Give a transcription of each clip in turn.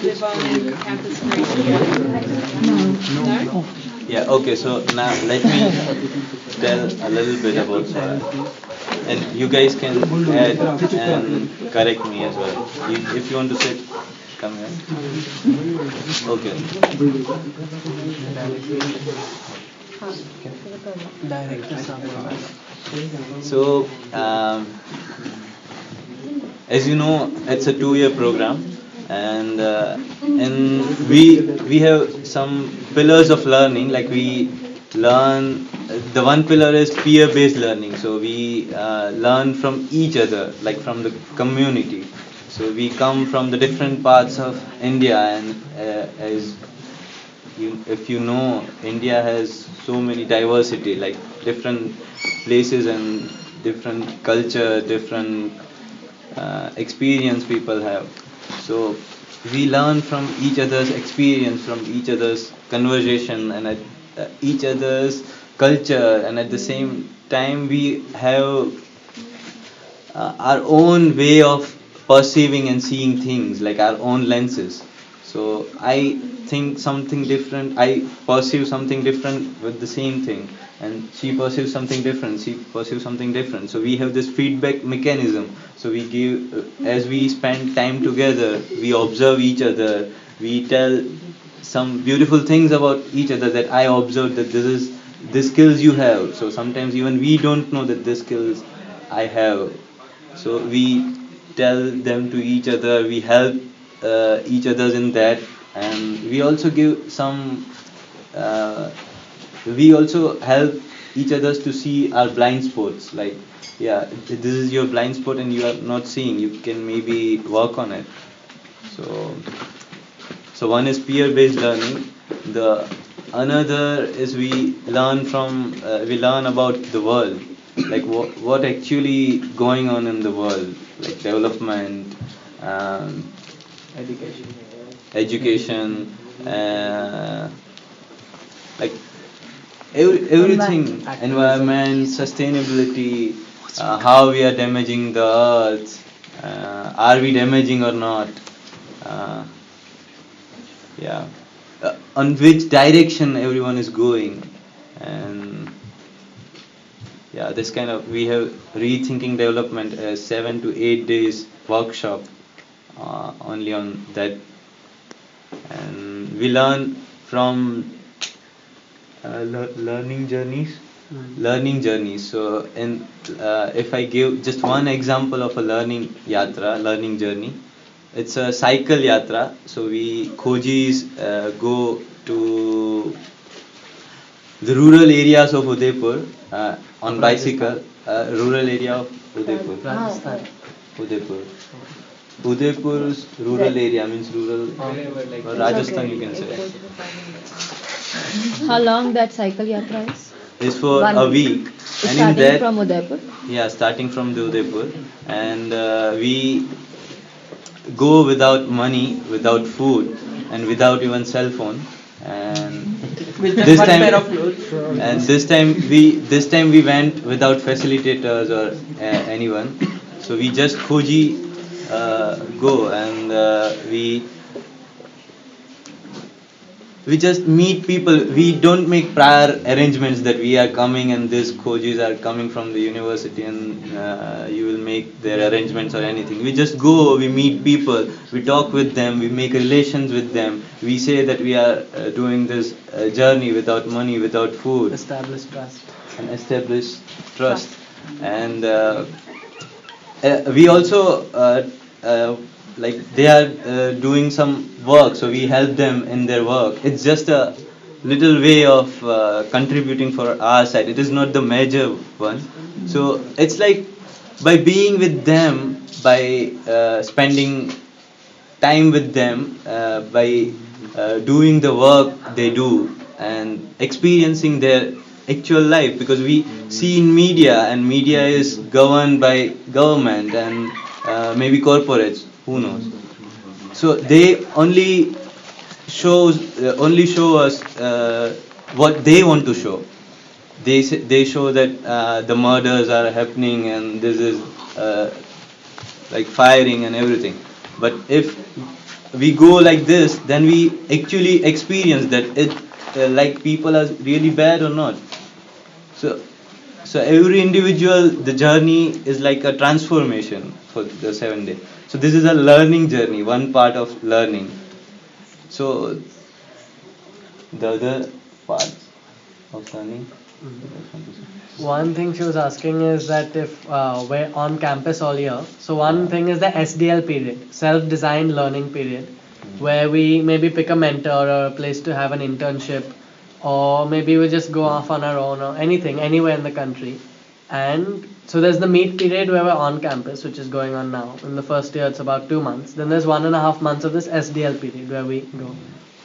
live on campus for a year? No? Yeah, okay, so now let me tell a little bit about Swaraj. And you guys can add and correct me as well. If you want to sit, come here. Okay. So, as you know, it's a 2-year program, and we have some pillars of learning. Like we learn, the one pillar is peer-based learning. So we learn from each other, like from the community. So we come from the different parts of India, and as if you know, India has so many diversity, like different places and different culture, different experience people have. So we learn from each other's experience, from each other's conversation, and at each other's culture, and at the same time we have our own way of perceiving and seeing things, like our own lenses. So I think something different, I perceive something different with the same thing, and she perceives something different, she perceives something different. So we have this feedback mechanism. So we give, as we spend time together, we observe each other, we tell some beautiful things about each other, that I observed that this skills you have. So sometimes even we don't know that this skills I have. So we tell them to each other, we help each other in that, and we also give some uh, we also help each others to see our blind spots, like, yeah, this is your blind spot and you are not seeing, you can maybe work on it. So one is peer based learning, the another is we learn about the world, like what actually going on in the world, like development, um, education, like everything, environment, sustainability, how we are damaging the earth, are we damaging or not, uh, yeah, on which direction everyone is going, and yeah, this kind of, we have rethinking development as 7 to 8 days workshop only on that, and we learn from learning journeys. Learning journeys. So, in if I give just one example of a learning journey, it's a cycle yatra. So we Khojis go to the rural areas of Udaipur on bicycle. Rural area of Udaipur. Udaipur. Udaipur's rural area means rural, or Rajasthan, you can say. How long that cycle yatra is? Is for a week, and in Starting that, from Udaipur? yeah, starting from the Udaipur, and we go without money, without food, and without even cell phone, and With just this one time pair of clothes. and this time we went without facilitators or anyone. So we just Khoji go, and we just meet people. We don't make prior arrangements that we are coming and these Khojis are coming from the university, and you will make their arrangements or anything. We just go, we meet people, we talk with them, we make relations with them. We say that we are doing this journey without money, without food, Establish trust. and establish trust. And we also like they are doing some work, so we help them in their work. It's just a little way of contributing for our side, it is not the major one. So it's like, by being with them, by spending time with them, by doing the work they do, and experiencing their actual life, because we see in media, and media is governed by government and maybe corporates, who knows. So they only show us what they want to show. They show that the murders are happening and this is like firing and everything. But if we go like this, then we actually experience that it like people are really bad or not. So so every individual, the journey is like a transformation for the 7 day. So this is a learning journey, one part of learning. So the other parts of learning. One thing she was asking is that if we're on campus all year, so one thing is the SDL period, self-designed learning period, where we maybe pick a mentor or a place to have an internship, or maybe we just go off on our own or anything, anywhere in the country. And so there's the meet period where we're on campus, which is going on now. In the first year, it's about 2 months. Then there's 1.5 months of this SDL period where we go.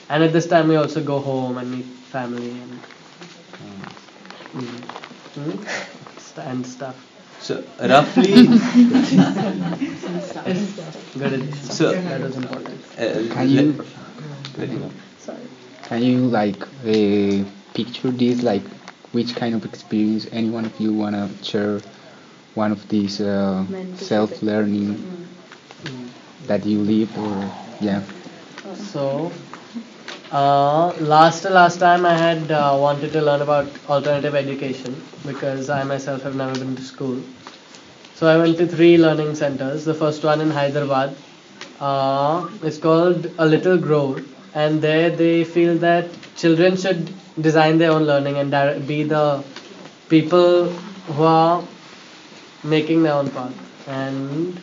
And at this time, we also go home and meet family and and stuff. So roughly, Good addition. so That was important. Can you let you know. can you like picture this, like which kind of experience any one of you wanna share one of these self-learning that you lived, or yeah. So, last time I had wanted to learn about alternative education because I myself have never been to school. So I went to 3 learning centers. The first one in Hyderabad. It's called A Little Grove, and there they feel that children should design their own learning and be the people who are making their own path. And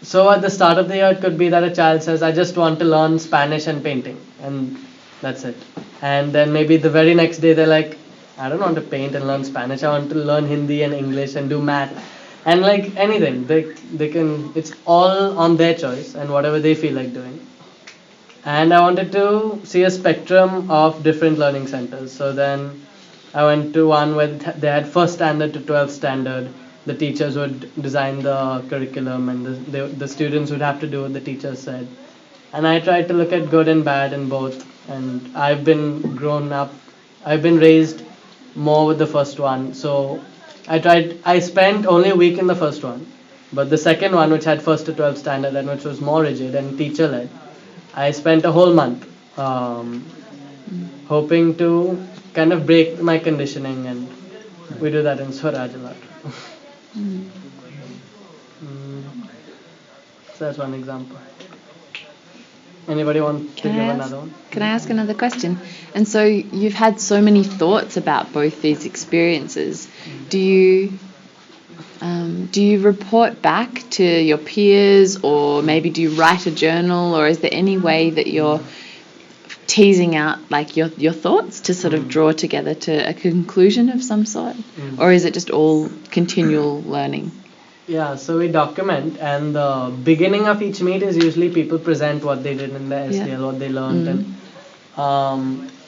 so at the start of the year, it could be that a child says, I just want to learn Spanish and painting, and that's it. And then maybe the very next day, they're like, I don't want to paint and learn Spanish. I want to learn Hindi and English and do math. And like anything, they can, it's all on their choice and whatever they feel like doing. And I wanted to see a spectrum of different learning centers. So then I went to one where they had first standard to 12th standard. The teachers would design the curriculum and the students would have to do what the teachers said. And I tried to look at good and bad in both. And I've been raised more with the first one. So I spent only a week in the first one. But the second one, which had first to 12th standard and which was more rigid and teacher-led, I spent a whole month hoping to kind of break my conditioning, and we do that in Swaraj a lot. So that's one example. Anybody want to give another one? Can I ask another question? And so you've had so many thoughts about both these experiences. Do you report back to your peers, or maybe do you write a journal, or is there any way that you're teasing out like your thoughts to sort of draw together to a conclusion of some sort? Or is it just all continual learning? Yeah, so we document, and the beginning of each meet is usually people present what they did in the SDL, what they learned, and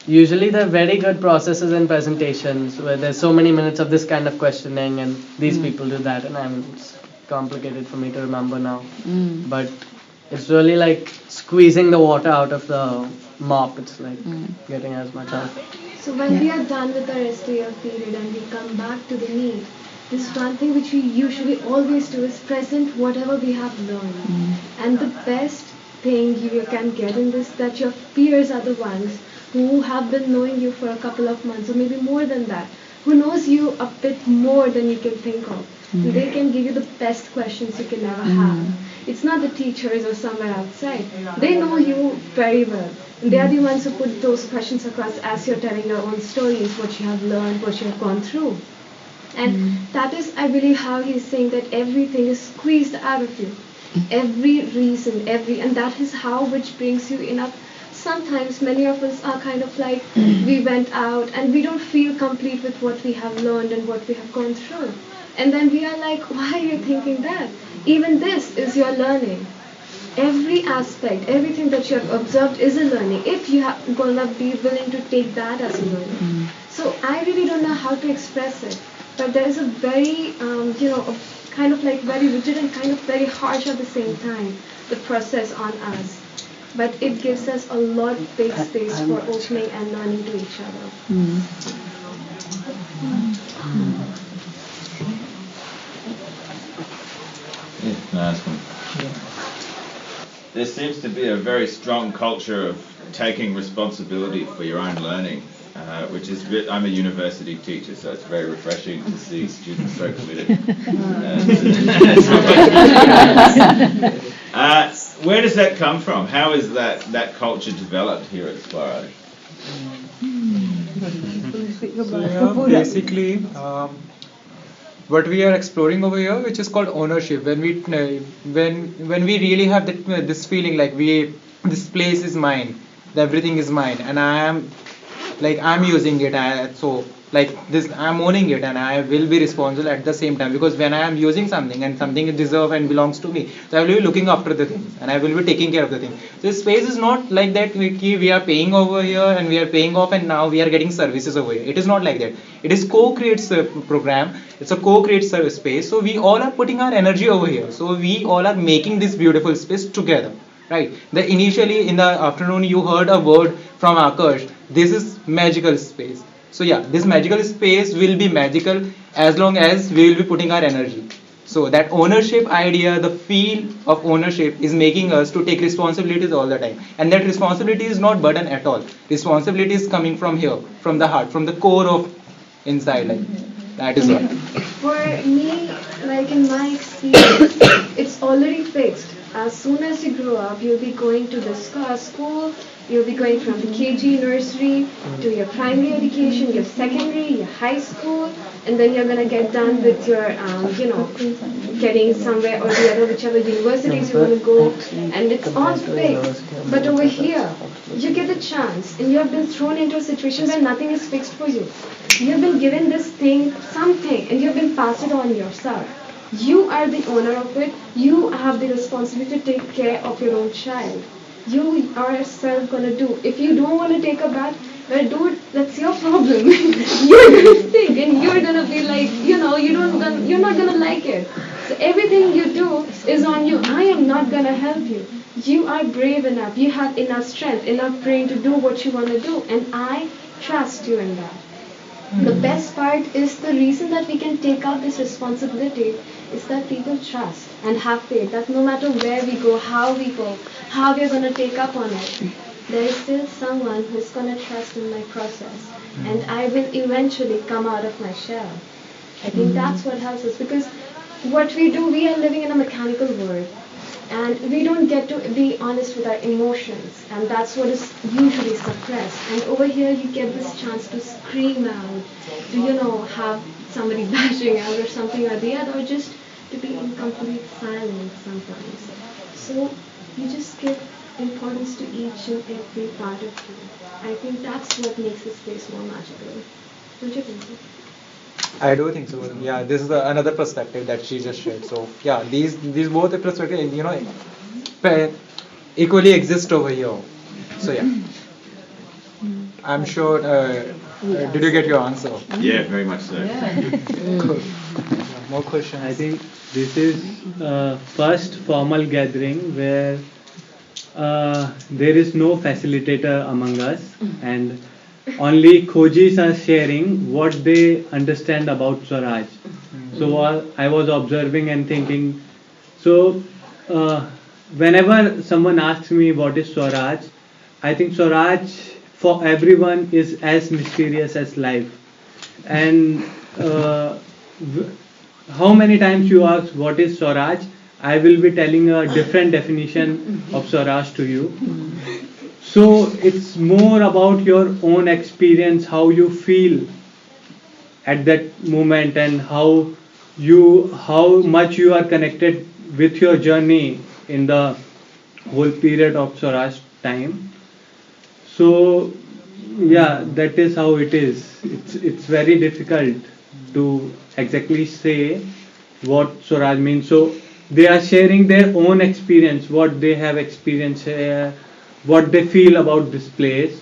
usually they're very good processes and presentations where there's so many minutes of this kind of questioning and these people do that, and it's complicated for me to remember now. But it's really like squeezing the water out of the mop. It's like getting as much out. So when we are done with our SDL period and we come back to the meet, this one thing which we usually always do is present whatever we have learned. And the best thing you can get in this, that your peers are the ones who have been knowing you for a couple of months or maybe more than that, who knows you a bit more than you can think of. And they can give you the best questions you can ever have. It's not the teachers or somewhere outside. They know you very well. And they are the ones who put those questions across as you're telling your own stories, what you have learned, what you have gone through. And that is, I believe, how he's saying that everything is squeezed out of you. Every reason, and that is how which brings you enough. Sometimes many of us are kind of like, we went out and we don't feel complete with what we have learned and what we have gone through. And then we are like, why are you thinking that? Even this is your learning. Every aspect, everything that you have observed is a learning, if you are going to be willing to take that as a learning. So I really don't know how to express it. But there is a very, kind of like very rigid and kind of very harsh at the same time, the process on us. But it gives us a lot of big space for opening and learning to each other. Can I ask one? there seems to be a very strong culture of taking responsibility for your own learning, which is I'm a university teacher, so it's very refreshing to see students so committed. Where does that come from? How is that culture developed here at Swaraj? So basically, what we are exploring over here, which is called ownership. When we really have this feeling like this place is mine, everything is mine, and I'm using it. So like this, I'm owning it, and I will be responsible at the same time, because when I am using something and something is deserved and belongs to me, so I will be looking after the things and I will be taking care of the thing. This space is not like that we are paying over here and we are paying off and now we are getting services over here. It is not like that. It is co-create program. It's a co-create service space. So we all are putting our energy over here. So we all are making this beautiful space together. Right. Initially in the afternoon you heard a word from Akash. This is magical space. So yeah, this magical space will be magical as long as we will be putting our energy. So that ownership idea, the feel of ownership is making us to take responsibilities all the time. And that responsibility is not burden at all. Responsibility is coming from here, from the heart, from the core of inside. That is what. For me, like in my experience, it's already fixed. As soon as you grow up, you'll be going to the school, you'll be going from the KG nursery to your primary education, your secondary, your high school, and then you're going to get done with your, getting somewhere or the other, whichever universities you want to go, and it's all fixed. But over here, you get the chance, and you have been thrown into a situation where nothing is fixed for you. You have been given this thing, something, and you have been passed it on yourself. You are the owner of it. You have the responsibility to take care of your own child. You are yourself gonna do. If you don't want to take a bath, well, dude, that's your problem. You're gonna think, and you're gonna be like, you're not gonna like it. So everything you do is on you. I am not gonna help you. You are brave enough. You have enough strength, enough brain to do what you want to do, and I trust you in that. The best part is the reason that we can take out this responsibility is that people trust and have faith that no matter where we go, how we are going to take up on it, there is still someone who is going to trust in my process, and I will eventually come out of my shell. I think that's what helps us, because what we do, we are living in a mechanical world, and we don't get to be honest with our emotions, and that's what is usually suppressed. And over here you get this chance to scream out, to have somebody bashing out or something or the other, or just to be in complete silence sometimes. So you just give importance to each and every part of you. I think that's what makes this place more magical. Don't you think so? I do think so. Yeah, this is another perspective that she just shared. So yeah, these both perspectives, equally exist over here. So yeah, I'm sure. Did you get your answer? Yeah, very much so. Cool. More questions? I think this is first formal gathering where there is no facilitator among us, and only Khojis are sharing what they understand about Swaraj. So I was observing and thinking. So whenever someone asks me what is Swaraj, I think Swaraj for everyone is as mysterious as life. And how many times you ask what is Swaraj, I will be telling a different definition of Swaraj to you. So it's more about your own experience, how you feel at that moment, and how much you are connected with your journey in the whole period of Swaraj time. So yeah, that is how it is. It's very difficult to exactly say what Swaraj means. So they are sharing their own experience, what they have experienced here, what they feel about this place.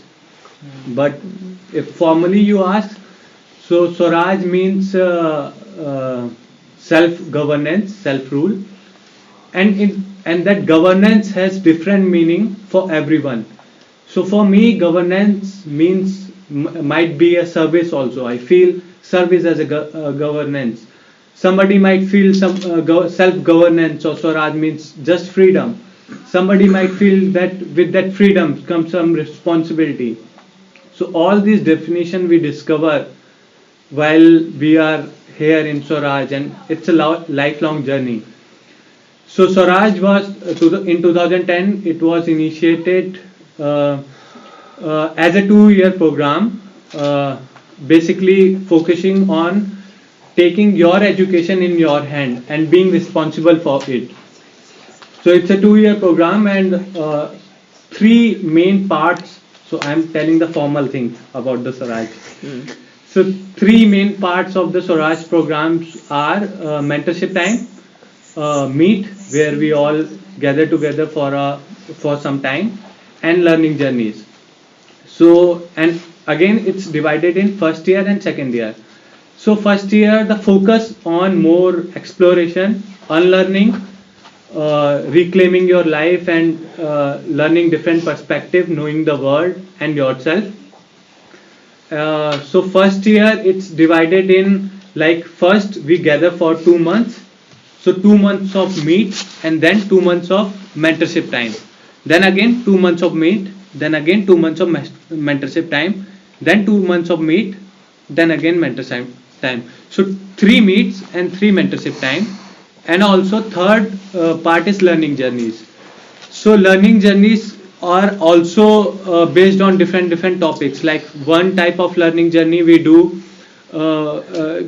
But if formally you ask, so Swaraj means self-governance, self-rule, and that governance has different meaning for everyone. So for me, governance means might be a service also. I feel service as a governance. Somebody might feel some self-governance, or Swaraj means just freedom. somebody might feel that with that freedom comes some responsibility. So all these definition we discover while we are here in Swaraj, and it's a lifelong journey. So Swaraj was in 2010. It was initiated as a 2-year program, basically focusing on taking your education in your hand and being responsible for it. So it's a 2-year program, and 3 main parts. So I'm telling the formal things about the Swaraj. So 3 main parts of the Swaraj programs are mentorship time, meet where we all gather together for some time, and learning journeys. So, and again it's divided in first year and second year. So first year the focus on more exploration, unlearning, reclaiming your life, and learning different perspective, knowing the world and yourself. So first year it's divided in, like, first we gather for 2 months. So 2 months of meet, and then 2 months of mentorship time. Then again 2 months of meet, then again 2 months of mentorship time, then 2 months of meet, then again mentorship time. So 3 meets and 3 mentorship time. And also third part is learning journeys. So learning journeys are also based on different topics. Like one type of learning journey we do,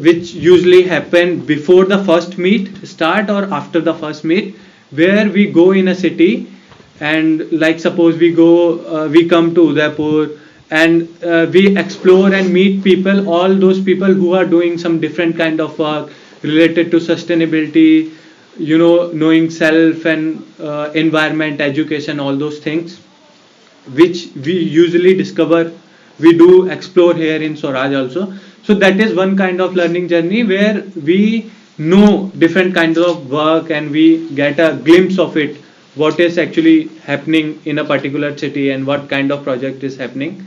which usually happen before the first meet start or after the first meet, where we go in a city, and like suppose we come to Udaipur, and we explore and meet people, all those people who are doing some different kind of work related to sustainability, knowing self and environment, education, all those things, which we usually discover, we do explore here in Swaraj also. So that is one kind of learning journey where we know different kinds of work and we get a glimpse of it, what is actually happening in a particular city and what kind of project is happening.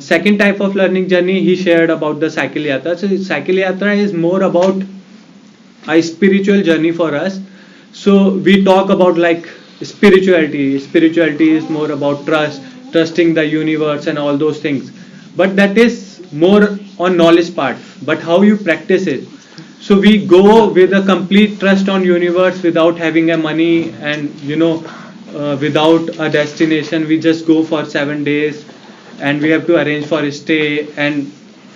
Second type of learning journey he shared about the Cycle Yatra. So Cycle Yatra is more about a spiritual journey for us. So we talk about like spirituality. Spirituality is more about trusting the universe and all those things. But that is more on knowledge part. But how you practice it. So we go with a complete trust on universe without having a money and without a destination. We just go for 7 days, and we have to arrange for a stay and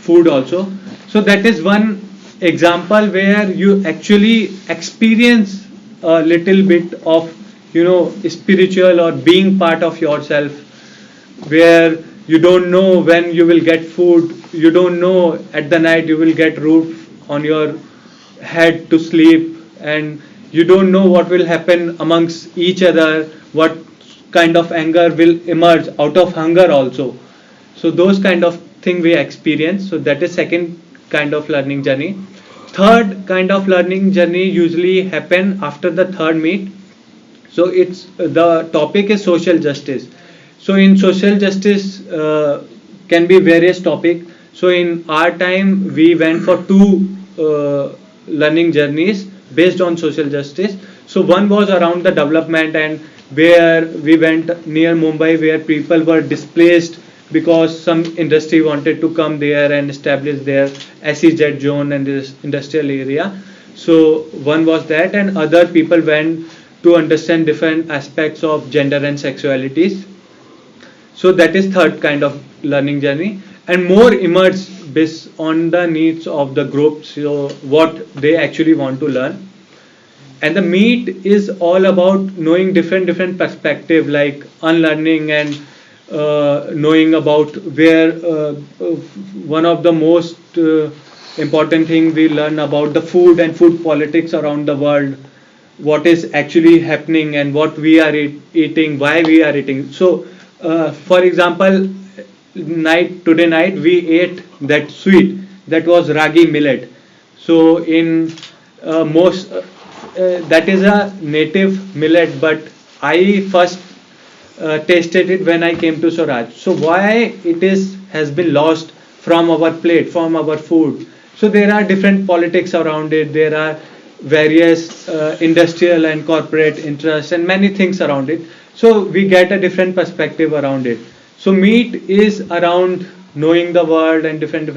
food also. So that is one example where you actually experience a little bit of spiritual or being part of yourself, where you don't know when you will get food, you don't know at the night you will get roof on your head to sleep, and you don't know what will happen amongst each other, what kind of anger will emerge out of hunger also. So those kind of thing we experience. So that is second kind of learning journey. Third kind of learning journey usually happen after the third meet. So it's the topic is social justice. So in social justice can be various topic. So in our time we went for 2 learning journeys based on social justice. So one was around the development, and where we went near Mumbai, where people were displaced because some industry wanted to come there and establish their SEZ zone and this industrial area. So one was that, and other people went to understand different aspects of gender and sexualities. So that is third kind of learning journey, and more emerged based on the needs of the group, so what they actually want to learn. And the meet is all about knowing different perspective, like unlearning and knowing about where one of the most important thing we learn about the food and food politics around the world, what is actually happening and what we are eating, why we are eating. So for example, today night we ate that sweet that was ragi millet. So in most that is a native millet, but I first tasted it when I came to Swaraj. So why it has been lost from our plate, from our food. So there are different politics around it. There are various industrial and corporate interests and many things around it. So we get a different perspective around it. So meet is around knowing the world and different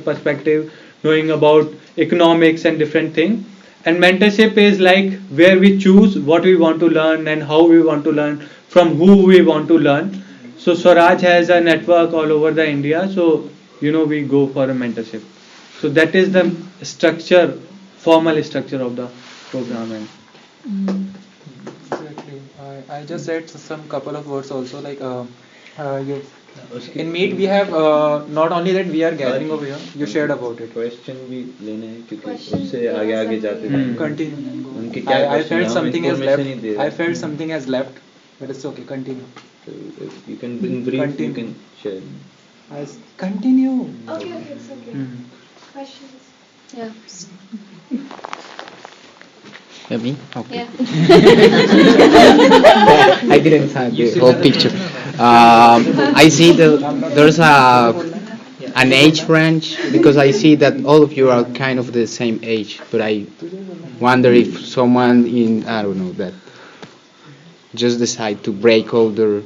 perspective, knowing about economics and different things. And mentorship is like where we choose what we want to learn and how we want to learn, from who we want to learn. So Swaraj has a network all over the India. So we go for a mentorship. So that is the structure, formal structure of the program. Exactly. I just said some couple of words also, like in meet we have not only that we are gathering over here. You shared about it. Question भी लेने हैं क्योंकि उससे आगे आगे जाते हैं. Continue. उनके क्या I question felt हैं, हम something has information left. नहीं दे I रहे. felt something has left, but it's okay. Continue. So if you can in brief, you Continue. can share. Continue. Okay, it's okay. Questions? Yeah. Me? Okay. Yeah. I didn't have the whole picture. I see there's an age range, because I see that all of you are kind of the same age, but I wonder if someone in, I don't know, that just decide to break all their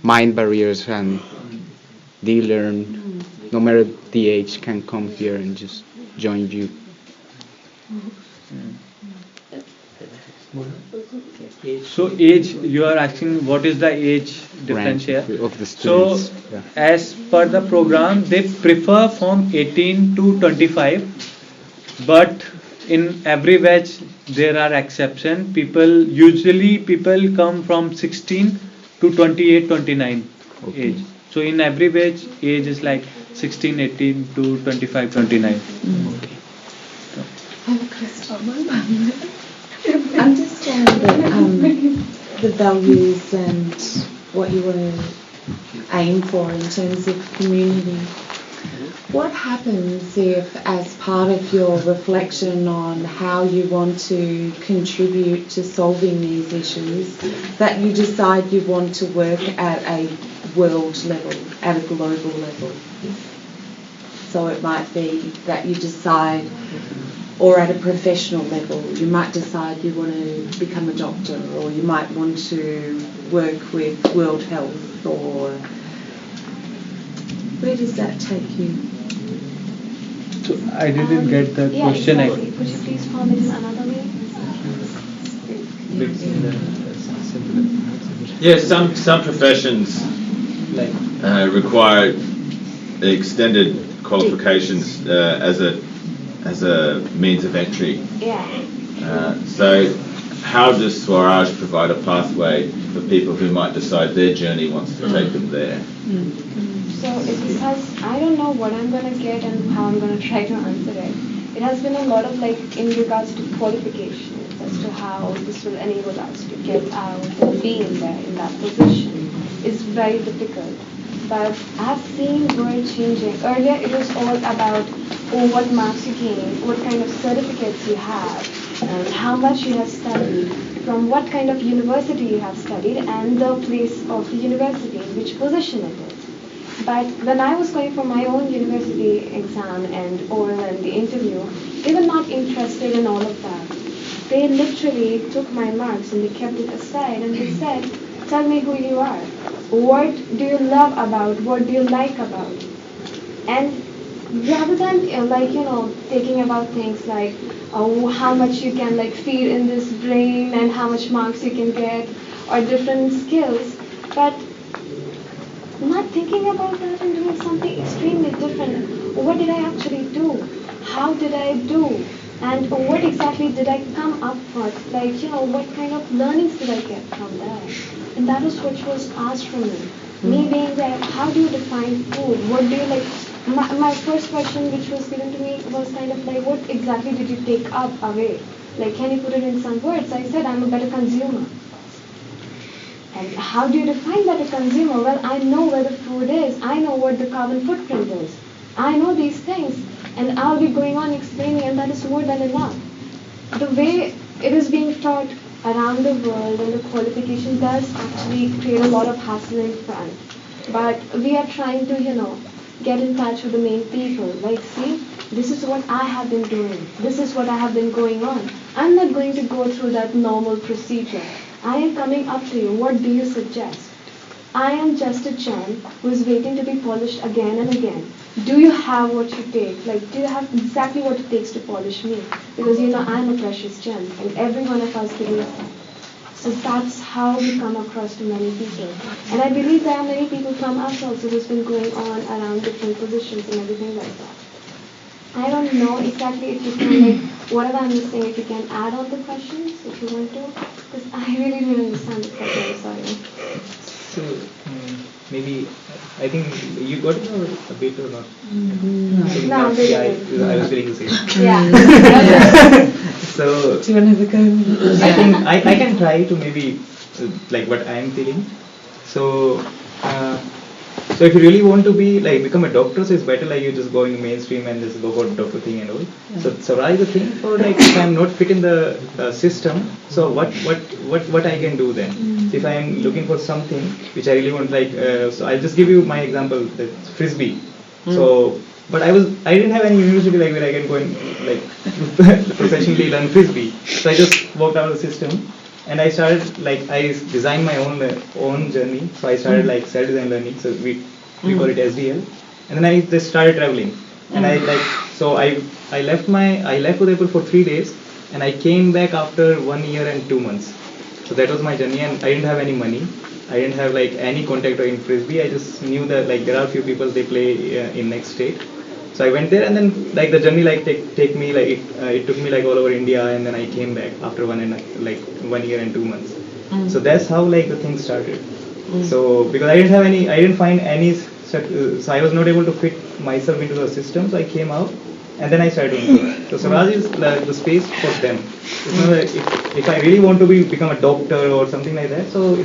mind barriers and they learn, no matter the age, can come here and just join you. So age, you are asking what is the age difference here? Of the So students. Yeah. as per the program, they prefer from 18 to 25, but in every batch there are exceptions. Usually people come from 16 to 28, 29 Okay. age. So in every batch age is like 16, 18 to 25, 29. Understand the values and what you want to aim for in terms of community. What happens if, as part of your reflection on how you want to contribute to solving these issues, that you decide you want to work at a world level, at a global level? So it might be that you decide, or at a professional level, you might decide you want to become a doctor, or you might want to work with World Health, or where does that take you? So I didn't get the Yeah, question. exactly. Could you please form it in another way? Yes, some professions require extended qualifications as a means of entry. Yeah. So how does Swaraj provide a pathway for people who might decide their journey wants to take them there? So it's because I don't know what I'm going to get and how I'm going to try to answer it. It has been a lot of in regards to qualifications as to how this will enable us to get out and be in that position. It's very difficult. But I've seen world changing. Earlier it was all about what marks you gain, what kind of certificates you have, and how much you have studied, from what kind of university you have studied, and the place of the university, which position it is. But when I was going for my own university exam and oral and the interview, they were not interested in all of that. They literally took my marks and they kept it aside and they said, tell me who you are. What do you love about? What do you like about? And rather than thinking about things like how much you can feed in this brain and how much marks you can get or different skills, but not thinking about that and doing something extremely different. What did I actually do? How did I do? And what exactly did I come up with? What kind of learnings did I get from that? And that is what was asked from me. Me being there, how do you define food? What do you like? My first question which was given to me was what exactly did you take up away? Can you put it in some words? I said, I'm a better consumer. And how do you define that a consumer? Well, I know where the food is. I know what the carbon footprint is. I know these things. And I'll be going on explaining, and that is more than enough. The way it is being taught around the world and the qualification does actually create a lot of hassle in front. But we are trying to, get in touch with the main people. See, this is what I have been doing, this is what I have been going on. I'm not going to go through that normal procedure. I am coming up to you. What do you suggest? I am just a gem who is waiting to be polished again and again. Do you have what you take? Like, do you have exactly what it takes to polish me? Because you know I'm a precious gem, and every one of us believes that. So that's how we come across to many people. And I believe there are many people from us also who's been going on around different positions and everything like that. I don't know exactly if you can, like, whatever I'm missing, if you can add on the questions, if you want to. Because I really didn't understand the question, I'm sorry. So, maybe, I think you got it a bit or not? No, yeah, I was feeling the same. Yeah. So, Do you want to have a go? I think I can try to maybe like what I am feeling. So, so if you really want to be like become a doctor, so it's better like you just go in the mainstream and just go for doctor thing and all. Yeah. So I the thing for like if I'm not fit in the system, so what I can do then? So if I am looking for something which I really want, like so I'll just give you my example, the frisbee. So. But I didn't have any university like where I can go and like professionally learn frisbee. So I just walked out of the system, and I started like I designed my own journey. So I started like self-design learning. So we call it SDL, and then I just started traveling. And I left Udaipur for 3 days, and I came back after 1 year and 2 months. So that was my journey, and I didn't have any money. I didn't have like any contact in frisbee. I just knew that like there are a few people they play in next state. So I went there, and then like the journey like take me like it took me like all over India, and then I came back after 1 year and 2 months. So that's how like the thing started. So because I didn't find any, so I was not able to fit myself into the system. So I came out, and then I started doing it. So Suraj is the space for them. It's not like if I really want to become a doctor or something like that, so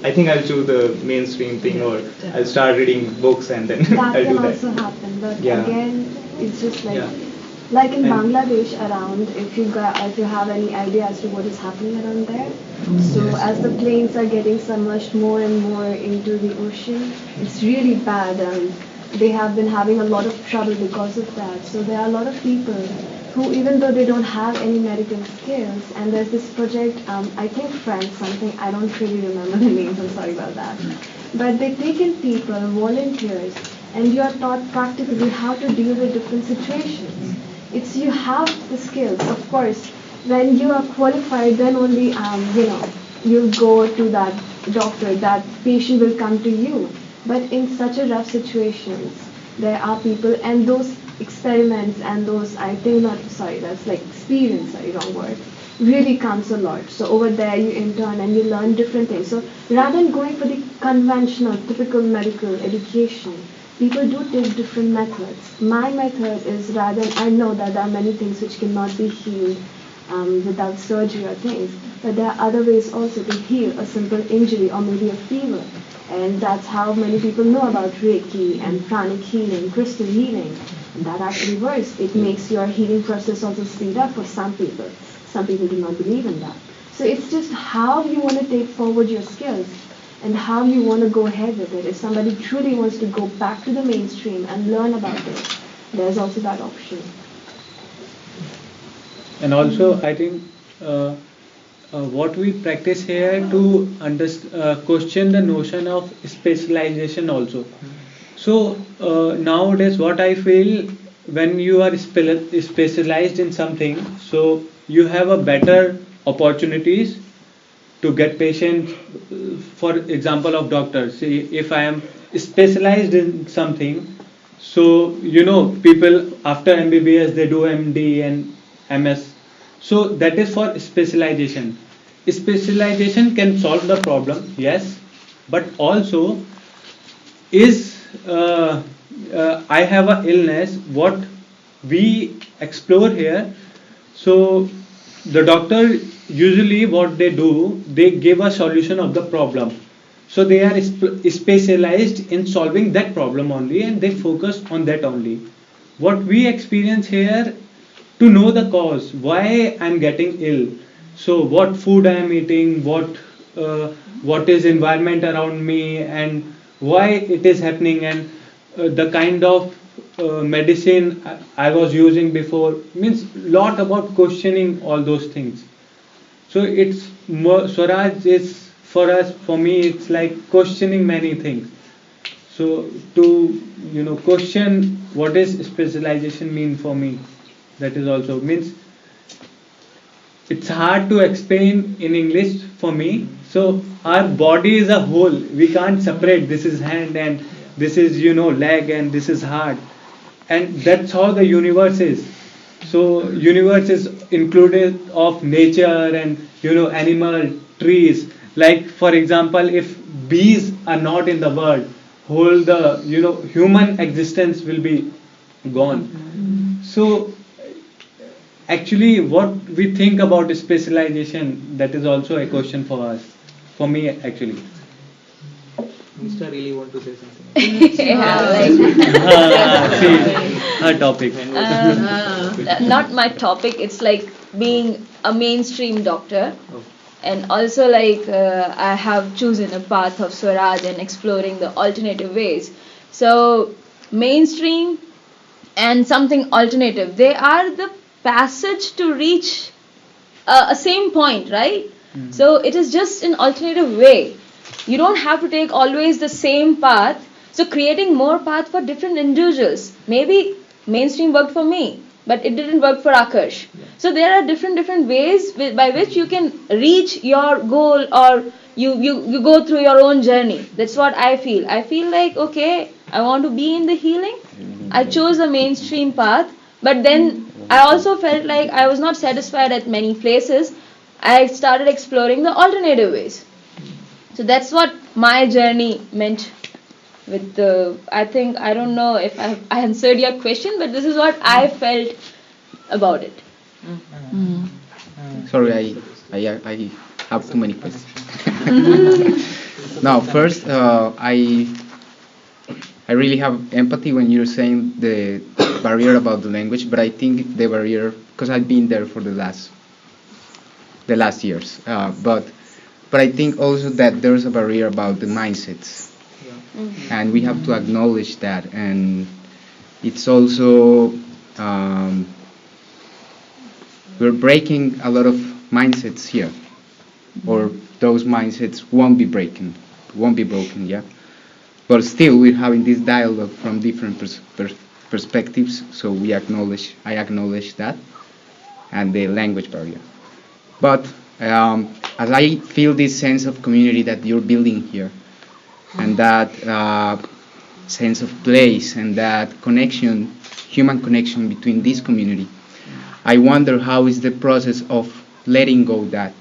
I think I'll choose the mainstream thing, or I'll start reading books and then That I'll can do that. also happen, but Yeah. again, it's just like Yeah. like in Bangladesh around. If you have any idea as to what is happening around there, so as the planes are getting submerged more and more into the ocean, it's really bad, and they have been having a lot of trouble because of that. So there are a lot of people who, even though they don't have any medical skills, and there's this project, I think French something, I don't really remember the names, I'm sorry about that. But they take in people, volunteers, and you are taught practically how to deal with different situations. It's you have the skills, of course. When you are qualified, then only you'll go to that doctor, that patient will come to you. But in such a rough situations, there are people, and those experiments and those, that's like experience, wrong word, really counts a lot. So over there you intern and you learn different things. So rather than going for the conventional, typical medical education, people do take different methods. My method is rather than, I know that there are many things which cannot be healed without surgery or things, but there are other ways also to heal a simple injury or maybe a fever. And that's how many people know about Reiki and pranic healing, crystal healing. And that actually works. It makes your healing process also speed up for some people. Some people do not believe in that. So it's just how you want to take forward your skills and how you want to go ahead with it. If somebody truly wants to go back to the mainstream and learn about it, there's also that option. And also, I think what we practice here to question the notion of specialization also. So nowadays, what I feel, when you are specialized in something, so you have a better opportunities to get patients. For example of doctors, see, if I am specialized in something, so people after MBBS they do MD and MS. So that is for specialization. Specialization can solve the problem, yes, but also is I have an illness, what we explore here. So the doctor usually what they do, they give a solution of the problem. So they are specialized in solving that problem only, and they focus on that only. What we experience here, to know the cause, why I'm getting ill. So what food I am eating, what is environment around me, and why it is happening, and the kind of medicine I was using before, means lot about questioning all those things. So it's more, Swaraj is for us, for me, it's like questioning many things. So to question what is specialization mean for me, that is also means it's hard to explain in English for me. So our body is a whole. We can't separate. This is hand and this is leg and this is heart, and that's how the universe is. So universe is included of nature and animal, trees. Like for example, if bees are not in the world, whole the human existence will be gone. So actually what we think about specialization, that is also a question for us, for me actually. Mr. really want to say something? See, her topic. Not my topic. It's like being a mainstream doctor, and also like I have chosen a path of Swaraj and exploring the alternative ways. So mainstream and something alternative, they are the passage to reach a same point, right? So it is just an alternative way. You don't have to take always the same path. So creating more path for different individuals. Maybe mainstream worked for me, but it didn't work for Akash. So there are different ways by which you can reach your goal, or you go through your own journey. That's what I feel. I feel like, okay, I want to be in the healing. I chose a mainstream path, but then I also felt like I was not satisfied at many places. I started exploring the alternative ways. So that's what my journey meant with the, I think, I don't know if I answered your question, but this is what I felt about it. Sorry, I have too many questions. Now, first, I really have empathy when you're saying the barrier about the language, but I think the barrier, because I've been there for the last years, but I think also that there's a barrier about the mindsets, and we have to acknowledge that. And it's also we're breaking a lot of mindsets here, or those mindsets won't be broken, yeah. But still, we're having this dialogue from different perspectives. So I acknowledge that, and the language barrier. But as I feel this sense of community that you're building here, and that sense of place, and that connection, human connection between this community, I wonder how is the process of letting go that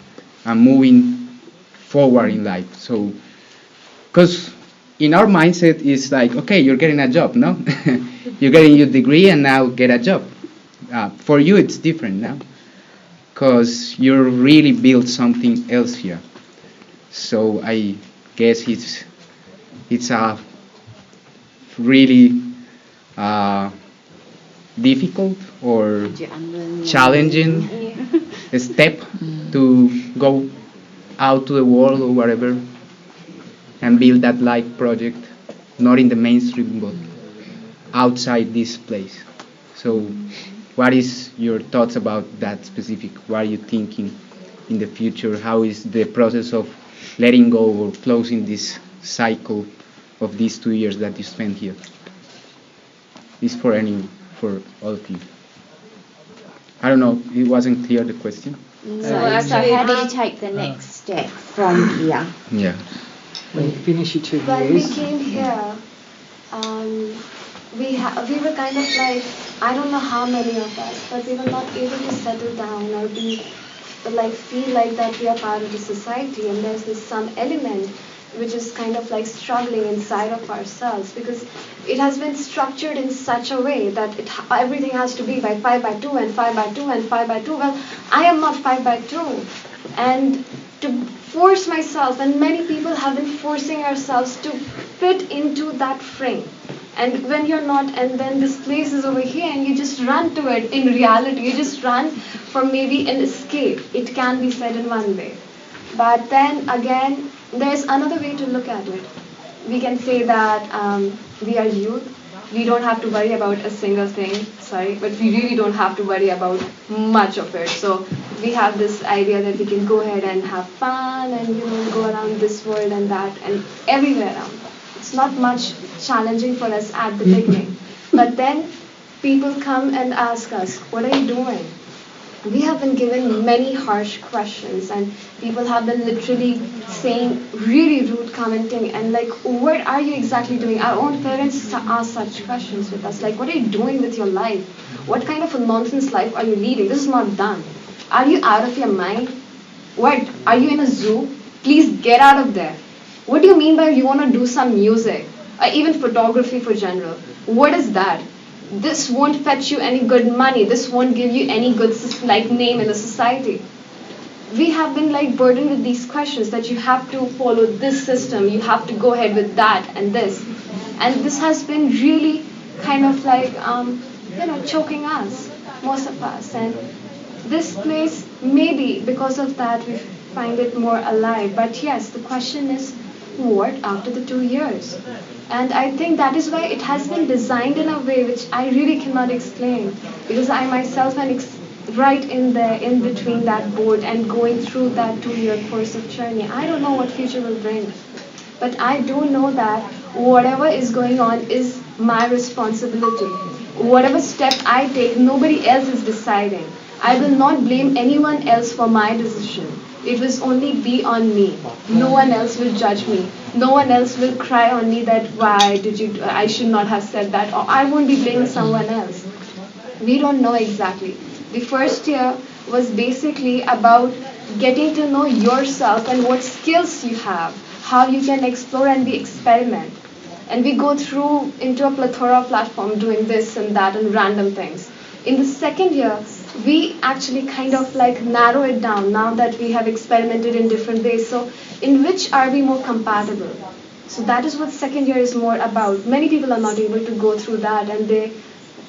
and moving forward in life. So, because in our mindset is like, okay, you're getting a job, no? You're getting your degree and now get a job. For you, it's different now, because you really built something else here. So I guess it's a really difficult or challenging step to go out to the world or whatever and build that life project, not in the mainstream but outside this place. So what is your thoughts about that specific? What are you thinking in the future? How is the process of letting go or closing this cycle of these 2 years that you spent here? It's for all of you. I don't know, it wasn't clear the question. So how do you take the next step from here? Yeah. When you finish your 2 years. When we came here, we were kind of like, I don't know how many of us, but we were not able to settle down or feel like that we are part of the society, and there's this some element which is kind of like struggling inside of ourselves, because it has been structured in such a way that everything has to be by 5 by 2 and 5 by 2 and 5 by 2. Well, I am not 5 by 2, and to force myself, and many people have been forcing ourselves to fit into that frame. And when you're not, and then this place is over here and you just run to it, in reality you just run for maybe an escape. It can be said in one way, but then again there's another way to look at it. We can say that we are youth, we don't have to worry about a single thing, sorry, but we really don't have to worry about much of it. So we have this idea that we can go ahead and have fun and, you know, go around this world and that and everywhere around. It's not much challenging for us at the beginning. But then people come and ask us, what are you doing? We have been given many harsh questions, and people have been literally saying really rude commenting and like, what are you exactly doing? Our own parents ask such questions with us, like, what are you doing with your life? What kind of a nonsense life are you leading? This is not done. Are you out of your mind? What? Are you in a zoo? Please get out of there. What do you mean by you want to do some music? Or even photography for general? What is that? This won't fetch you any good money. This won't give you any good like name in the society. We have been like burdened with these questions that you have to follow this system, you have to go ahead with that and this. And this has been really kind of like, choking us, most of us. And this place, maybe because of that, we find it more alive. But yes, the question is, what after the 2 years? And I think that is why it has been designed in a way which I really cannot explain, because I myself am right in between that board and going through that 2-year course of journey. I don't know what future will bring, but I do know that whatever is going on is my responsibility. Whatever step I take, nobody else is deciding. I will not blame anyone else for my decision. It will only be on me. No one else will judge me. No one else will cry on me that why did you, I should not have said that, or I won't be blaming someone else. We don't know exactly. The first year was basically about getting to know yourself and what skills you have, how you can explore and be experiment. And we go through into a plethora of platform doing this and that and random things. In the second year, we actually kind of like narrow it down now that we have experimented in different ways. So in which are we more compatible? So that is what second year is more about. Many people are not able to go through that and they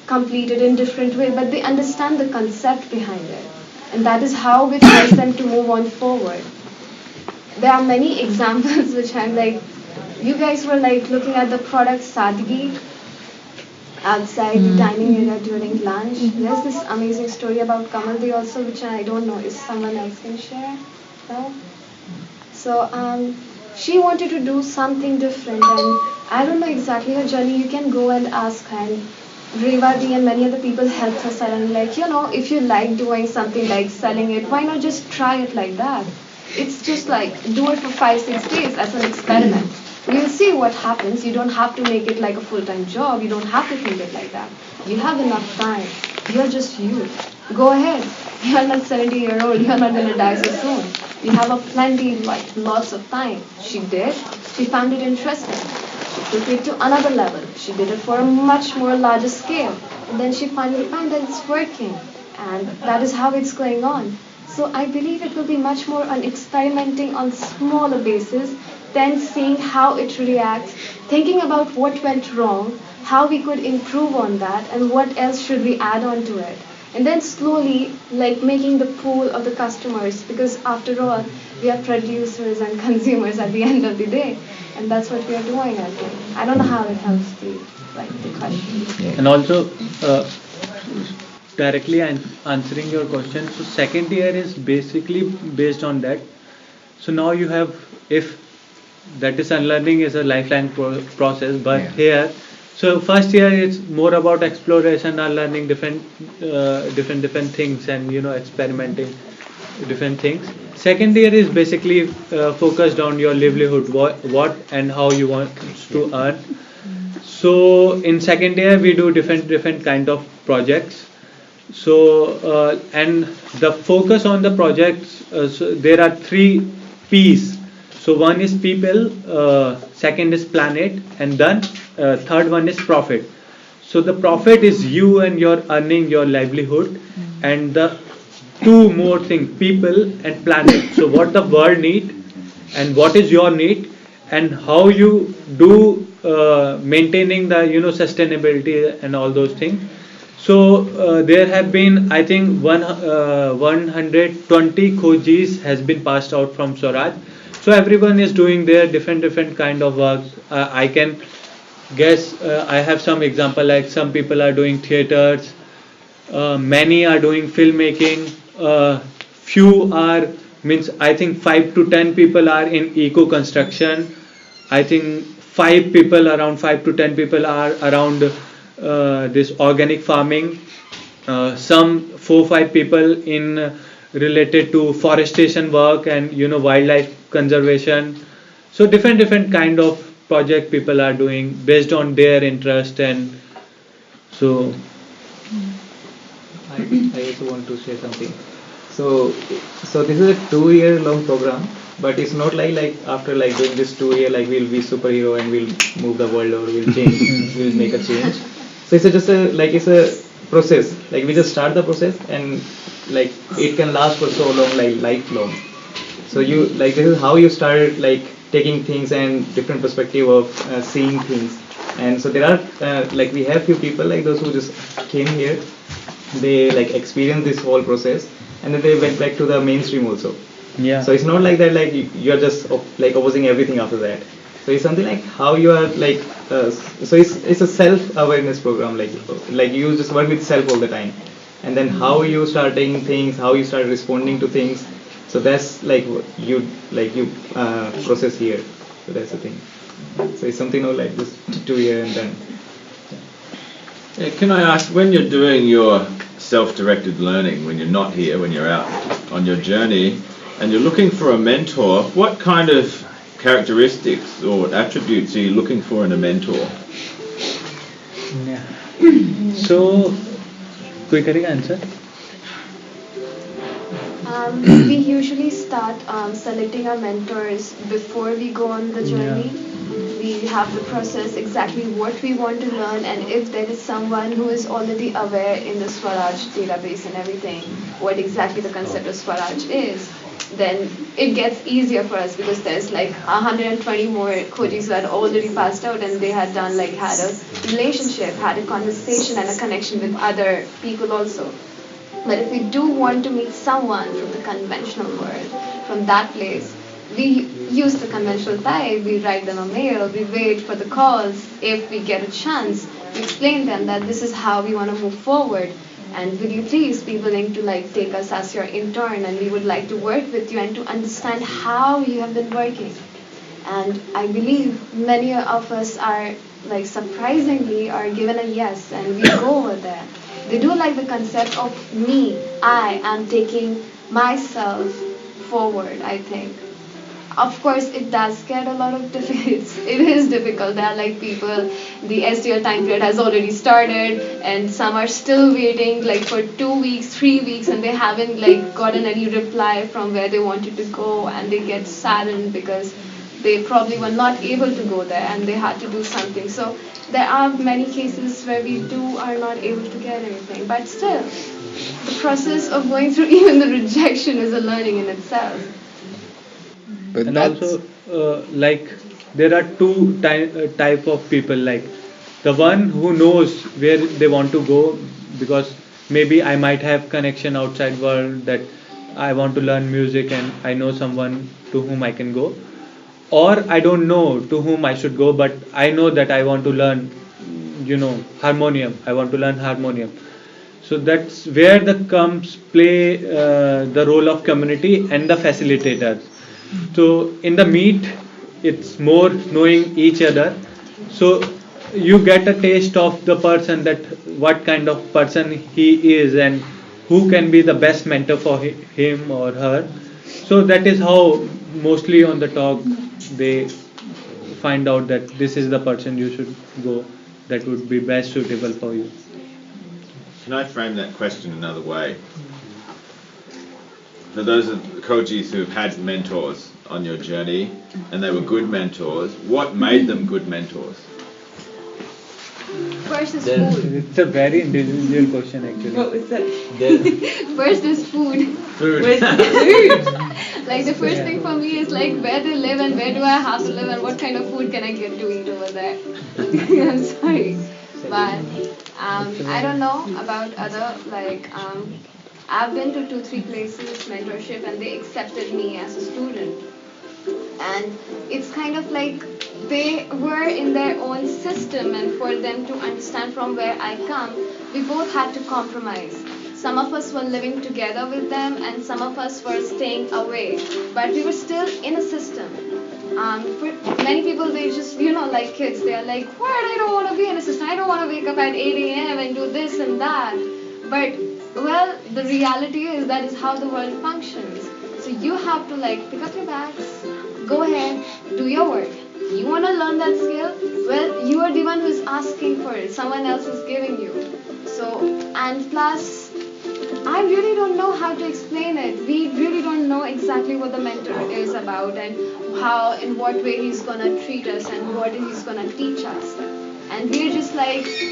complete it in different way, but they understand the concept behind it. And that is how it helps them to move on forward. There are many examples which I'm like, you guys were like looking at the product Sadgi outside the dining area during lunch. There's this amazing story about Kamaldi also, which I don't know if someone else can share. No? So she wanted to do something different, and I don't know exactly her journey. You can go and ask her. And Revadi and many other people helped her suddenly, like, if you like doing something like selling it, why not just try it like that? It's just like, do it for 5-6 days as an experiment. You'll see what happens. You don't have to make it like a full-time job. You don't have to think it like that. You have enough time. You're just you. Go ahead. You're not 70-year-old. You're not going to die so soon. You have a plenty, like lots of time. She did. She found it interesting. She took it to another level. She did it for a much more larger scale. And then she finally found that it's working. And that is how it's going on. So I believe it will be much more on experimenting on smaller basis, then seeing how it reacts, thinking about what went wrong, how we could improve on that, and what else should we add on to it. And then slowly, like making the pool of the customers, because after all, we are producers and consumers at the end of the day. And that's what we are doing, I think. I don't know how it helps the question. And also, directly answering your question, so second year is basically based on that. So now you have, if that is unlearning is a lifelong process, but here, so first year is more about exploration, unlearning different things, and experimenting different things. Second year is basically focused on your livelihood, what and how you want to earn. So in second year we do different kind of projects. So and the focus on the projects, so there are 3 P's. So one is people, second is planet, and then third one is profit. So the profit is you and your earning your livelihood, and the 2 more things, people and planet. So what the world need and what is your need, and how you do maintaining the sustainability and all those things. So there have been, I think, 120 Khojis has been passed out from Swaraj. So everyone is doing their different kind of work. I can guess I have some example, like some people are doing theaters, many are doing filmmaking, few are, means I think 5 to 10 people are in eco construction. I think 5 people, around 5 to 10 people are around this organic farming. Some 4-5 people in related to forestation work and wildlife conservation. So different kind of project people are doing based on their interest. And so I also want to share something. So this is a 2-year long program, but it's not like after doing this 2 year we'll be superhero and we'll move the world or we'll change, we'll make a change. So it's just it's a process. We just start the process and it can last for so long, lifelong. So you this is how you started taking things and different perspective of seeing things. And so there are we have few people those who just came here, they experienced this whole process and then they went back to the mainstream also. Yeah. So it's not like that you're just opposing everything after that. So it's something how you are so it's a self-awareness program, you just work with self all the time, and then how you starting things, how you start responding to things. So that's you process here. So that's the thing. So it's something like this 2 year and then. Can I ask, when you're doing your self-directed learning, when you're not here, when you're out on your journey, and you're looking for a mentor, what kind of characteristics or attributes are you looking for in a mentor? Yeah. So, कोई करेगा answer? We usually start selecting our mentors before we go on the journey. We have the process exactly what we want to learn, and if there is someone who is already aware in the Swaraj database and everything, what exactly the concept of Swaraj is, then it gets easier for us, because there's 120 more Khojis who had already passed out, and they had done had a relationship, had a conversation and a connection with other people also. But if we do want to meet someone from the conventional world, from that place, we use the conventional type, we write them a mail, we wait for the calls. If we get a chance, we explain them that this is how we want to move forward, and will you please be willing to take us as your intern, and we would like to work with you and to understand how you have been working. And I believe many of us are surprisingly are given a yes, and we go over there. They do like the concept of me, I am taking myself forward, I think. Of course, it does get a lot of difficult. It is difficult. There are people, the SDL time period has already started, and some are still waiting for 2 weeks, 3 weeks, and they haven't gotten any reply from where they wanted to go, and they get saddened because they probably were not able to go there and they had to do something. So there are many cases where we are not able to get anything, but still, the process of going through even the rejection is a learning in itself. But and also there are two type of people, the one who knows where they want to go, because maybe I might have connection outside world, that I want to learn music and I know someone to whom I can go, or I don't know to whom I should go, but I know that I want to learn harmonium. I want to learn harmonium. So that's where the comes play the role of community and the facilitators. So in the meet, it's more knowing each other. So you get a taste of the person, that what kind of person he is and who can be the best mentor for him or her. So that is how mostly on the talk they find out that this is the person you should go, that would be best suitable for you. Can I frame that question another way? For those of Khojis who've had mentors on your journey and they were good mentors, what made them good mentors? First is food. It's a very individual question actually. What was that? First is food. Food. The first thing for me is where they live and where do I have to live and what kind of food can I get to eat over there. I'm sorry, but I don't know about other I've been to 2-3 places, mentorship, and they accepted me as a student. And it's kind of they were in their own system, and for them to understand from where I come, we both had to compromise. Some of us were living together with them, and some of us were staying away, but we were still in a system. For many people, they just, like kids, they are like, what? I don't want to be in a system. I don't want to wake up at 8 a.m. and do this and that. But, well, the reality is that is how the world functions. So you have to pick up your bags, go ahead, do your work. You want to learn that skill? Well, you are the one who's asking for it. Someone else is giving you. So, and plus, I really don't know how to explain it. We really don't know exactly what the mentor is about and how, in what way he's going to treat us and what he's going to teach us. And we're just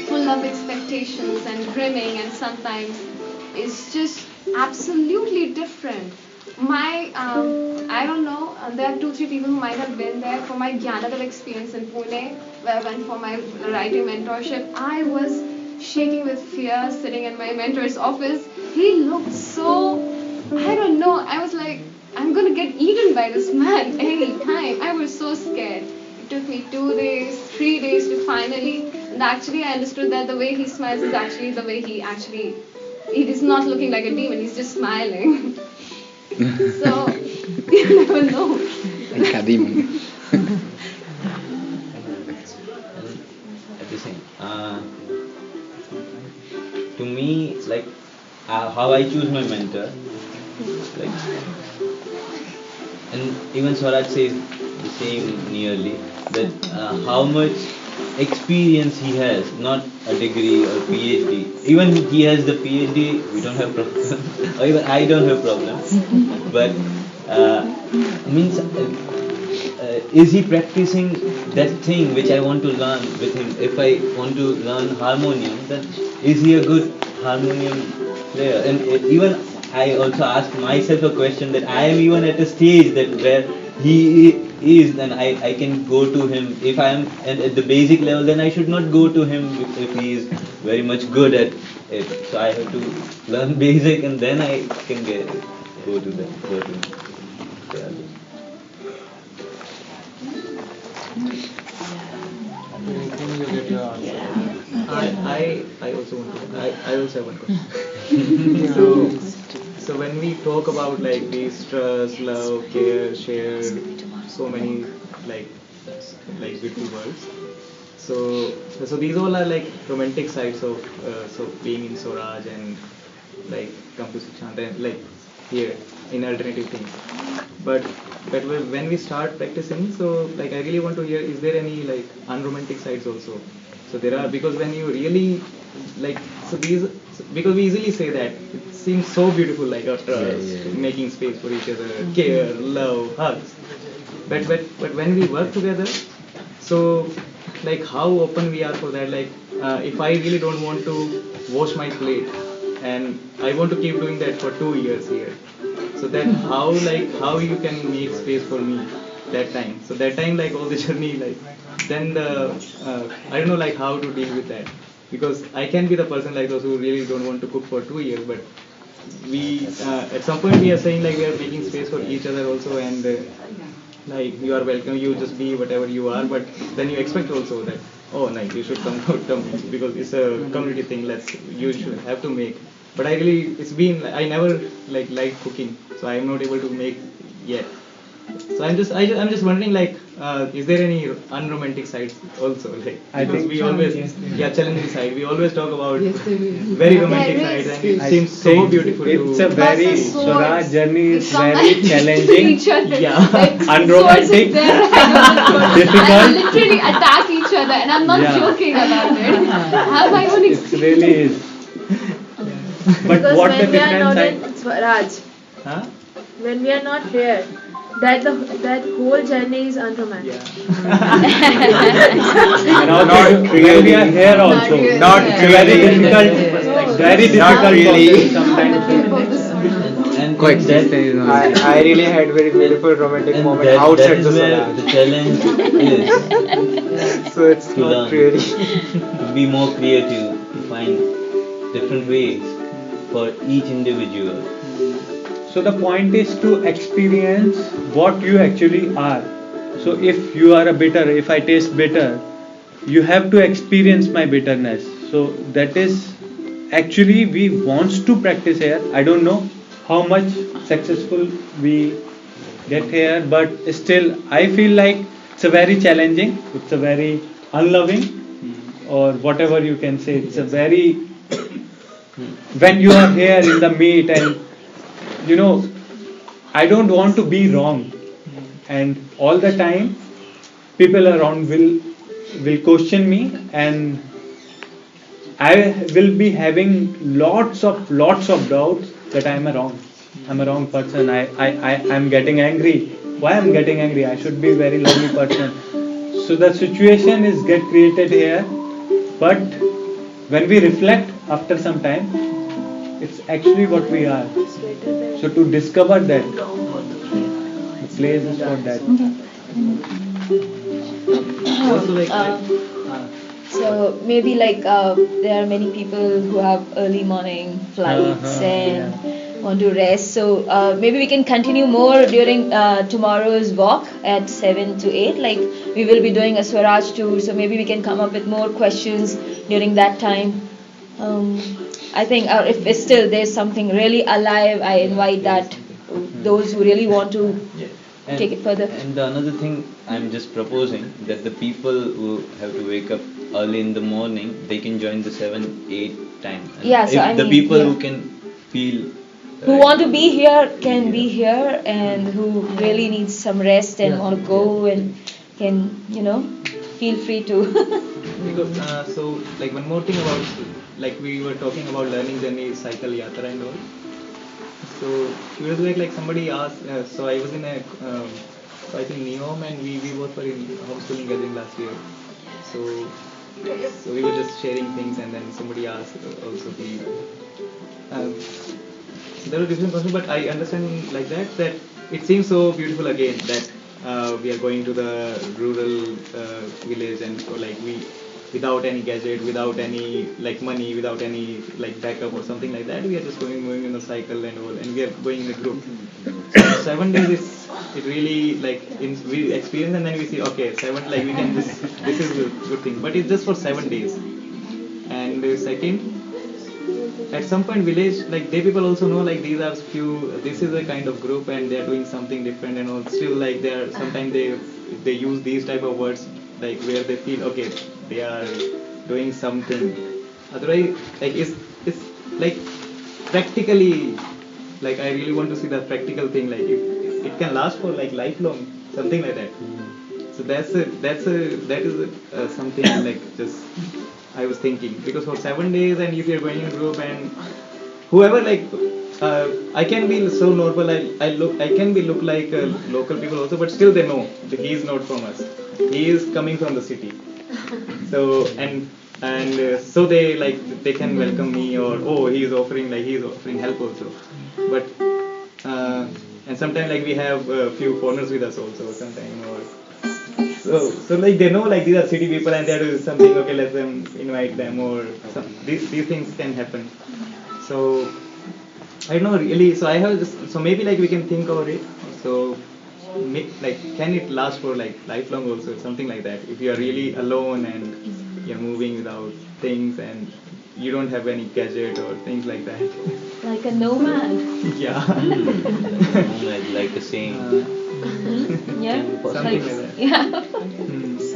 full of expectations and brimming, and sometimes it's just absolutely different. I don't know, there are 2-3 people who might have been there for my Gyanadar experience in Pune, where I went for my writing mentorship. I was shaking with fear sitting in my mentor's office. He looked so, I don't know, I was like, I'm going to get eaten by this man any time. I was so scared. It took me 2 days, 3 days to finally, and actually I understood that the way he smiles is actually the way he is not looking like a demon, he's just smiling. So, you never know. Like a demon. At the same, to me, how I choose my mentor, and even Swaraj says the same nearly, that how much experience he has, not a degree or PhD. Even he has the PhD, we don't have problems, or even I don't have problems. But means, is he practicing that thing which I want to learn with him? If I want to learn harmonium, then is he a good harmonium player? And even I also ask myself a question that I am even at a stage that where he is, then I can go to him. If I am at the basic level, then I should not go to him if he is very much good at it. So I have to learn basic, and then I can go to him. Yeah. I also want to. I also have one question. So when we talk about these trust, love, care, share, so many beautiful words. So these all are romantic sides of being in Swaraj and Campus Shant and here in alternative things. But when we start practicing, so I really want to hear, is there any unromantic sides also? So there are, because when you really because we easily say that it seems so beautiful, our trust, making space for each other, care, love, hugs. But when we work together, so how open we are for that. If I really don't want to wash my plate and I want to keep doing that for 2 years here, so then how you can make space for me that time. So that time all the journey then the I don't know how to deal with that, because I can be the person those who really don't want to cook for 2 years, but we at some point we are saying we are making space for each other also, and you are welcome, you just be whatever you are, but then you expect also that you should come because it's a community thing, you should have to make. But I never liked cooking, so I am not able to make yet. So I'm just wondering is there any unromantic sides also? Because we always challenging side. We always talk about very romantic sides, and it seems so beautiful. It's a very Swaraj journey is very challenging. Unromantic, difficult. And literally attack each other, and I'm not joking about it. I have my own experience. It really is. But because what when the we are not difference? in Swaraj, when we are not here, that whole journey is unromantic. And also when we are here also, Not very difficult, very difficult really. sometimes. And Coexistence is not. I really had very beautiful romantic moment that outside is the where Swaraj. the challenge is So it's to not learn, really. to be more creative, to find different ways for each individual. So the point is to experience what you actually are. So if you are a bitter, if I taste bitter, you have to experience my bitterness. So that is actually we wants to practice here. I don't know how much successful we get here, but still I feel like it's a very challenging, it's a very unloving, or whatever you can say. It's a very, when you are here in the meet, and I don't want to be wrong, and all the time people around will question me, and I will be having lots of doubts that I'm a wrong person. I'm getting angry. Why I'm getting angry? I should be a very lovely person. So the situation is get created here, but when we reflect after some time, it's actually what we are. So to discover that, the place is for that. So maybe like there are many people who have early morning flights and want to rest. So maybe we can continue more during tomorrow's walk at 7 to 8. Like we will be doing a Swaraj tour. So maybe we can come up with more questions during that time. I think if it's still there's something really alive, I invite that those who really want to take it further. And the another thing I'm just proposing that the people who have to wake up early in the morning, they can join the 7-8 time. And Yeah, so if the people who can feel who want to be here can be here, and who really needs some rest and want to go and can feel free to. Because so like one more thing about, like we were talking about learning journey, cycle yatra and all. So few years back, like somebody asked, so I was in a so I think Neom, and we both were in homeschooling gathering last year. So we were just sharing things, and then somebody asked also so there were different questions, but I understand like that it seems so beautiful again that we are going to the rural village, and so like we, without any gadget, without any like money, without any like backup or something like that, we are just moving in a cycle and all, and we are going in a group. So 7 days it really like we experience, and then we see okay 7, like we can this is a good thing, but it's just for 7 days. And second, at some point village, like they people also know like these are this is a kind of group and they are doing something different and all. Still like they are sometimes they use these type of words like where they feel okay they are doing something. Otherwise like it's like practically, like I really want to see the practical thing, like if it can last for like lifelong, something like that. So that is something like just I was thinking, because for 7 days, and if you're going in a group and whoever like I can be so normal, I can be look like local people also, but still they know that he is not from us, he is coming from the city. So and so they like they can welcome me, or oh he is offering help also. But and sometimes like we have a few foreigners with us also sometimes, or so like they know like these are city people and they are doing something, okay let them invite them, or these things can happen. So I don't know really, so I have just, so maybe like we can think about it. So like can it last for like lifelong also, something like that, if you are really alone and you're moving without things and you don't have any gadget or things like that. Like a nomad. Yeah. Nomad, like a saying. Yeah. Something like that. Yeah.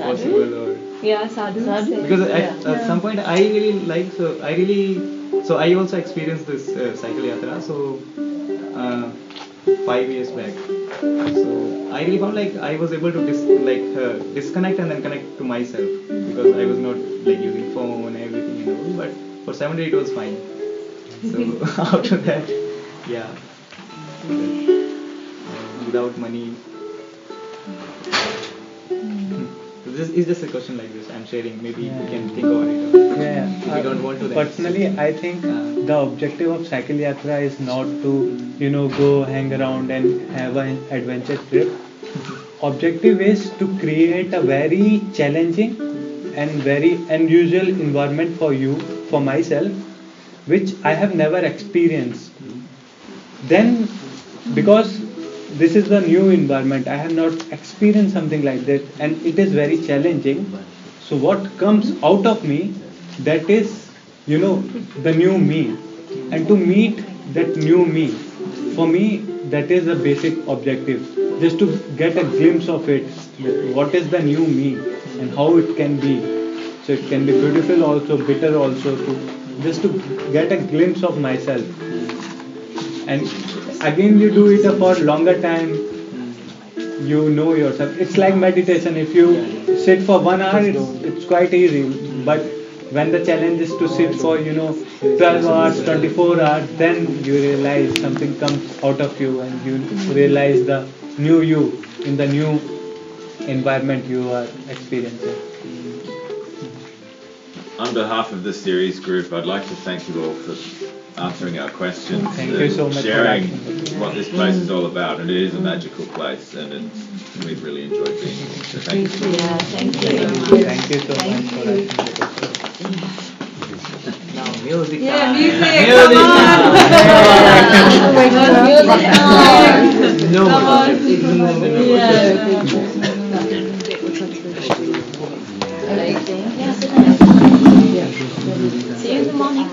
Possible, or yeah, sadhu. Because at some point I really like, so I also experienced this cycle yatra, so 5 years back. So I really found like I was able to disconnect and then connect to myself, because I was not like using phone and everything and all, but for 7 days it was fine. So after that, yeah, without money. So this is just a question like this I'm sharing, maybe you can think about it. Yeah. If you don't want to, then Personally, I think the objective of cycle yatra is not to go hang around and have an adventure trip. Objective is to create a very challenging and very unusual environment for you, for myself, which I have never experienced. Then, because this is the new environment. I have not experienced something like that, and it is very challenging. So what comes out of me, that is, the new me. And to meet that new me, for me, that is a basic objective. Just to get a glimpse of it, that what is the new me and how it can be. So it can be beautiful also, bitter also, just to get a glimpse of myself. And again, you do it for longer time, you know yourself. It's like meditation. If you sit for 1 hour, it's quite easy. But when the challenge is to sit for 12 hours, 24 hours, then you realize something comes out of you, and you realize the new you in the new environment you are experiencing. On behalf of the CERES group, I'd like to thank you all for answering our questions. Thank you so much sharing for what this place is all about. And it is a magical place, and we've really enjoyed being here. So thank you. Yeah, thank you. Thank you so much for asking the question. Now music. Yeah, music. No. Come on. See you in the morning.